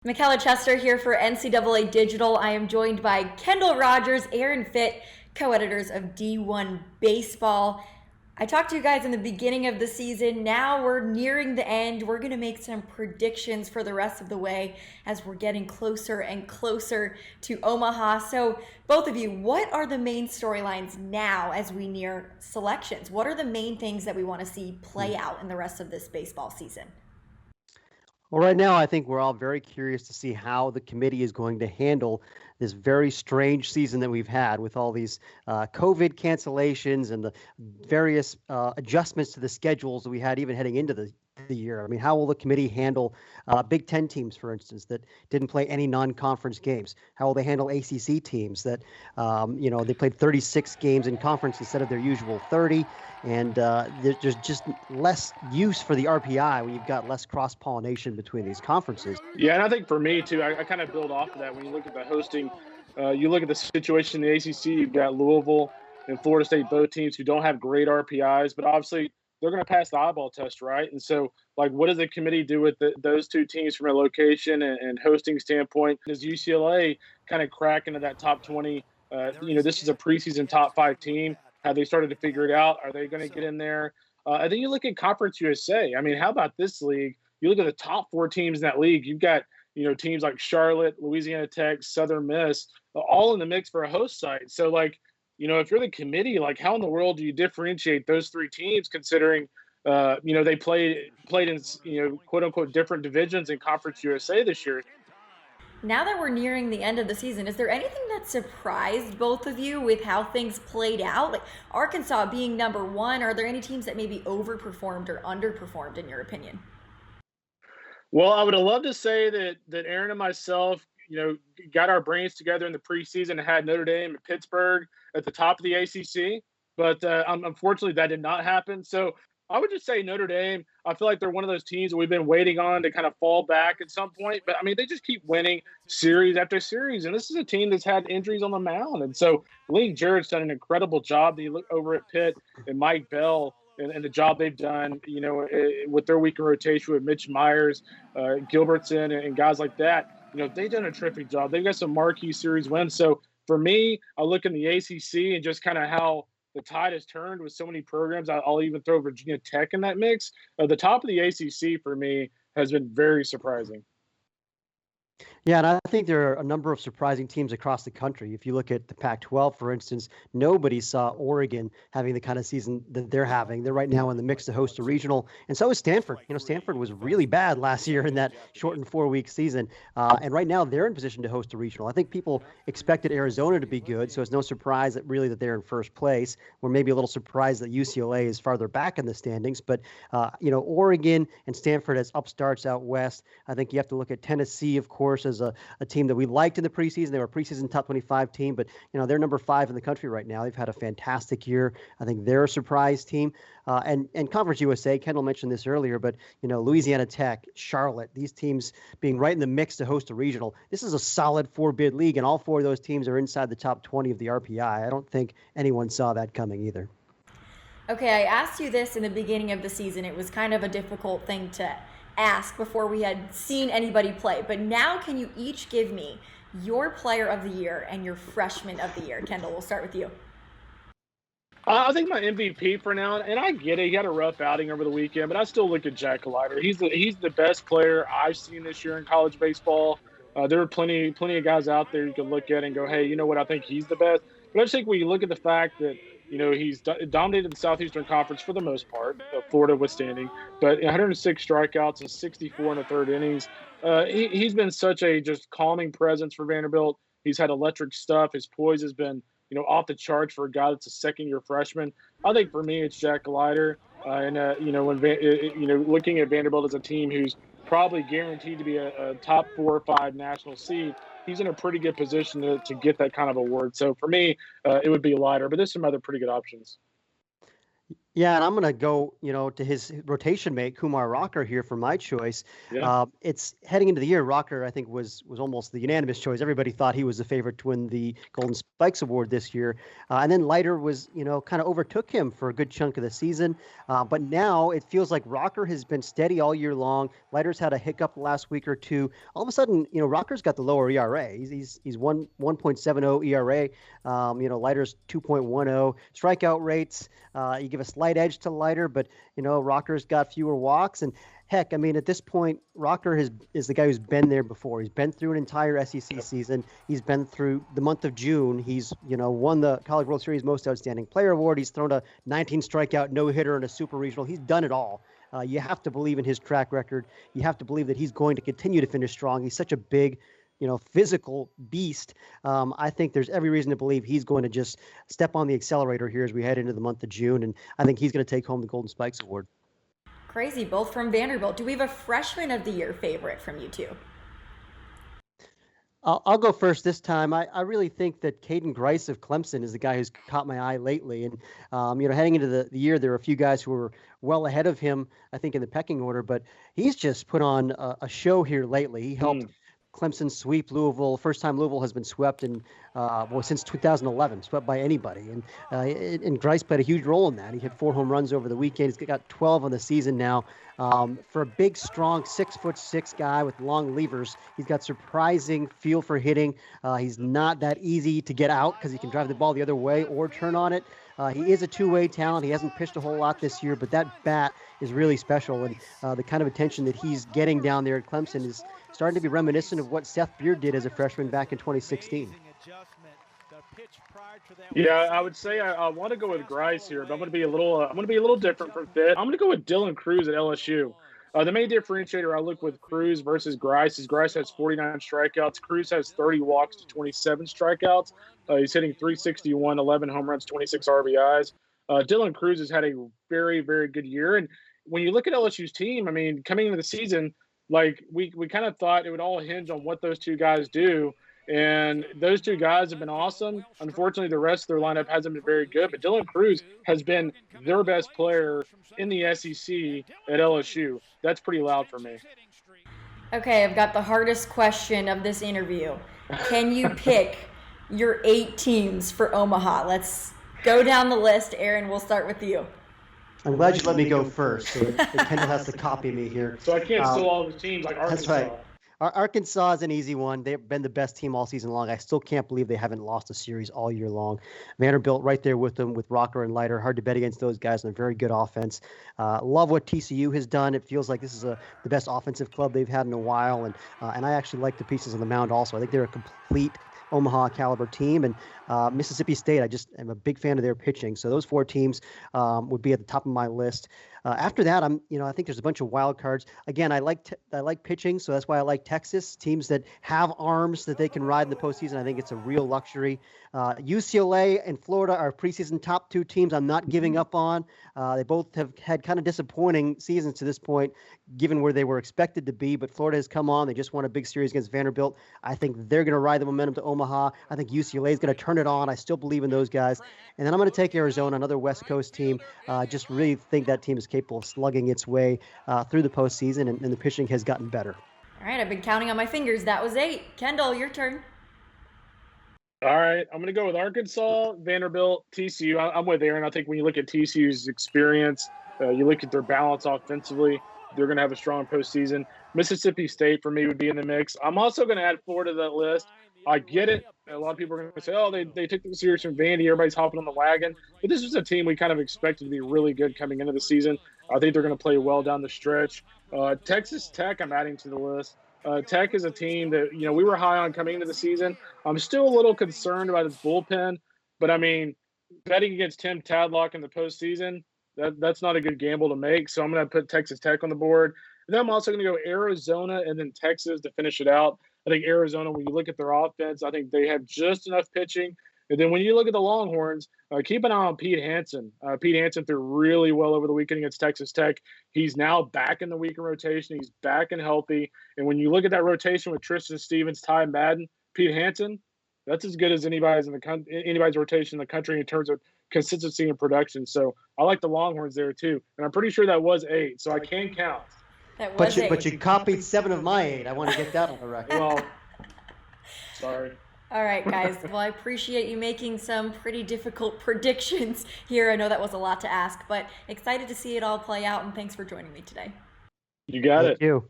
Michaela Chester here for NCAA Digital. I am joined by Kendall Rogers, Aaron Fitt, co-editors of D1 Baseball. I talked to you guys in the beginning of the season. Now we're nearing the end. We're going to make some predictions for the rest of the way as we're getting closer and closer to Omaha. So both of you, what are the main storylines now as we near selections? What are the main things that we want to see play out in the rest of this baseball season? Well, right now, I think we're all very curious to see how the committee is going to handle this very strange season that we've had with all these COVID cancellations and the various adjustments to the schedules that we had even heading into the year. I mean, how will the committee handle Big Ten teams, for instance, that didn't play any non-conference games? How will they handle ACC teams that, they played 36 games in conference instead of their usual 30? And there's just less use for the RPI when you've got less cross-pollination between these conferences. Yeah, and I think for me, too, I kind of build off of that. When you look at the hosting, you look at the situation in the ACC, you've got Louisville and Florida State, both teams who don't have great RPIs, but obviously they're going to pass the eyeball test, right? And so, what does the committee do with those two teams from a location and hosting standpoint? Does UCLA kind of crack into that top 20? This is a preseason top 5 team. Have they started to figure it out? Are they going to get in there? And then you look at Conference USA. I mean, how about this league? You look at the top 4 teams in that league. You've got, teams like Charlotte, Louisiana Tech, Southern Miss, all in the mix for a host site. So, if you're the committee, how in the world do you differentiate those 3 teams considering, they played in, quote unquote, different divisions in Conference USA this year? Now that we're nearing the end of the season, is there anything that surprised both of you with how things played out? Like Arkansas being number 1, are there any teams that maybe overperformed or underperformed in your opinion? Well, I would have loved to say that Aaron and myself, got our brains together in the preseason and had Notre Dame and Pittsburgh at the top of the ACC. But unfortunately, that did not happen. So I would just say Notre Dame, I feel like they're one of those teams that we've been waiting on to kind of fall back at some point. But, I mean, they just keep winning series after series. And this is a team that's had injuries on the mound. And so Lee Jarrett's done an incredible job. You look over at Pitt and Mike Bell and the job they've done, with their weekend rotation with Mitch Myers, Gilbertson, and guys like that. They've done a terrific job. They've got some marquee series wins. So for me, I look in the ACC and just kind of how the tide has turned with so many programs. I'll even throw Virginia Tech in that mix. The top of the ACC for me has been very surprising. Yeah, and I think there are a number of surprising teams across the country. If you look at the Pac-12, for instance, nobody saw Oregon having the kind of season that they're having. They're right now in the mix to host a regional, and so is Stanford. Stanford was really bad last year in that shortened 4-week season, and right now they're in position to host a regional. I think people expected Arizona to be good, so it's no surprise that they're in first place. We're maybe a little surprised that UCLA is farther back in the standings, but Oregon and Stanford as upstarts out west. I think you have to look at Tennessee, of course, as a team that we liked in the preseason. They were a preseason top 25 team, but they're number 5 in the country right now. They've had a fantastic year. I think they're a surprise team. And Conference USA, Kendall mentioned this earlier, but Louisiana Tech, Charlotte, these teams being right in the mix to host a regional. This is a solid 4-bid league, and all 4 of those teams are inside the top 20 of the RPI. I don't think anyone saw that coming either. Okay, I asked you this in the beginning of the season. It was kind of a difficult thing to ask before we had seen anybody play. But now can you each give me your player of the year and your freshman of the year? Kendall, we'll start with you. I think my MVP for now, and I get it, he had a rough outing over the weekend, but I still look at Jack Collider. He's the best player I've seen this year in college baseball. There are plenty of guys out there you can look at and go, hey, you know what, I think he's the best. But I just think when you look at the fact that he's dominated the Southeastern Conference for the most part, Florida withstanding, but 106 strikeouts and 64 in the 3rd innings. He's been such a just calming presence for Vanderbilt. He's had electric stuff. His poise has been, off the charts for a guy that's a second-year freshman. I think for me, it's Jack Collider. Looking at Vanderbilt as a team who's probably guaranteed to be a top 4 or 5 national seed, he's in a pretty good position to get that kind of award. So for me, it would be Leiter, but there's some other pretty good options. Yeah, and I'm going to go, to his rotation mate, Kumar Rocker here for my choice. Yeah. It's heading into the year. Rocker, I think, was almost the unanimous choice. Everybody thought he was the favorite to win the Golden Spikes Award this year. And then Leiter was, kind of overtook him for a good chunk of the season. But now it feels like Rocker has been steady all year long. Leiter's had a hiccup last week or two. All of a sudden, Rocker's got the lower ERA. He's 1.70 ERA. Leiter's 2.10. Strikeout rates. You give a slight edge to Leiter, but Rocker's got fewer walks. And heck, I mean, at this point, Rocker is the guy who's been there before. He's been through an entire SEC season. He's been through the month of June. He's won the College World Series Most Outstanding Player Award. He's thrown a 19 strikeout no hitter in a Super Regional. He's done it all. You have to believe in his track record. You have to believe that he's going to continue to finish strong. He's such a big, physical beast. I think there's every reason to believe he's going to just step on the accelerator here as we head into the month of June, and I think he's going to take home the Golden Spikes Award. Crazy, both from Vanderbilt. Do we have a freshman of the year favorite from you two? I'll go first this time. I really think that Kaden Grise of Clemson is the guy who's caught my eye lately. And, heading into the year, there are a few guys who were well ahead of him, I think, in the pecking order. But he's just put on a show here lately. He helped Clemson sweep Louisville. First time Louisville has been swept since 2011, swept by anybody. And Grise played a huge role in that. He hit 4 home runs over the weekend. He's got 12 on the season now. For a big, strong 6'6" guy with long levers, he's got surprising feel for hitting. He's not that easy to get out because he can drive the ball the other way or turn on it. He is a two-way talent. He hasn't pitched a whole lot this year, but that bat is really special. And the kind of attention that he's getting down there at Clemson is starting to be reminiscent of what Seth Beard did as a freshman back in 2016. Yeah, I would say I want to go with Grise here, but I'm going to be a little different from Fitt. I'm going to go with Dylan Cruz at LSU. The main differentiator I look with Cruz versus Grise is Grise has 49 strikeouts. Cruz has 30 walks to 27 strikeouts. He's hitting 361, 11 home runs, 26 RBIs. Dylan Cruz has had a very, very good year. And when you look at LSU's team, I mean, coming into the season, like we kind of thought it would all hinge on what those two guys do. And those two guys have been awesome. Unfortunately, the rest of their lineup hasn't been very good. But Dylan Cruz has been their best player in the SEC at LSU. That's pretty loud for me. Okay, I've got the hardest question of this interview. Can you pick your 8 teams for Omaha? Let's go down the list. Aaron, we'll start with you. I'm glad you let me go first, so that Kendall has to copy me here. So I can't steal all the teams like Arkansas. That's right. Arkansas is an easy one. They've been the best team all season long. I still can't believe they haven't lost a series all year long. Vanderbilt right there with them, with Rocker and Leiter. Hard to bet against those guys on a very good offense. Love what TCU has done. It feels like this is the best offensive club they've had in a while. And I actually like the pieces on the mound also. I think they're a complete Omaha caliber team. And Mississippi State, I just am a big fan of their pitching. So those 4 teams would be at the top of my list. After that, I think there's a bunch of wild cards. Again, I like pitching, so that's why I like Texas. Teams that have arms that they can ride in the postseason. I think it's a real luxury. UCLA and Florida are preseason top 2 teams I'm not giving up on. They both have had kind of disappointing seasons to this point, given where they were expected to be. But Florida has come on. They just won a big series against Vanderbilt. I think they're going to ride the momentum to Omaha. I think UCLA is going to turn it on. I still believe in those guys. And then I'm going to take Arizona, another West Coast team. Just really think that team is capable of slugging its way through the postseason, and the pitching has gotten better. All right, I've been counting on my fingers. That was 8. Kendall, your turn. All right, I'm going to go with Arkansas, Vanderbilt, TCU. I'm with Aaron. I think when you look at TCU's experience, you look at their balance offensively, they're going to have a strong postseason. Mississippi State, for me, would be in the mix. I'm also going to add Florida to that list. I get it. A lot of people are going to say, oh, they took the series from Vandy. Everybody's hopping on the wagon. But this was a team we kind of expected to be really good coming into the season. I think they're going to play well down the stretch. Texas Tech, I'm adding to the list. Tech is a team that, we were high on coming into the season. I'm still a little concerned about its bullpen. But, I mean, betting against Tim Tadlock in the postseason, that's not a good gamble to make. So I'm going to put Texas Tech on the board. And then I'm also going to go Arizona and then Texas to finish it out. I think Arizona, when you look at their offense, I think they have just enough pitching. And then when you look at the Longhorns, keep an eye on Pete Hansen. Pete Hansen threw really well over the weekend against Texas Tech. He's now back in the weekend rotation. He's back and healthy. And when you look at that rotation with Tristan Stevens, Ty Madden, Pete Hansen, that's as good as anybody's rotation in the country in terms of consistency in production. So I like the Longhorns there too, and I'm pretty sure that was 8, so I can count. That was But you copied 7 of my 8. I want to get that on the record. Well, sorry. All right, guys. Well, I appreciate you making some pretty difficult predictions here. I know that was a lot to ask, but excited to see it all play out, and thanks for joining me today. You got it. Thank you.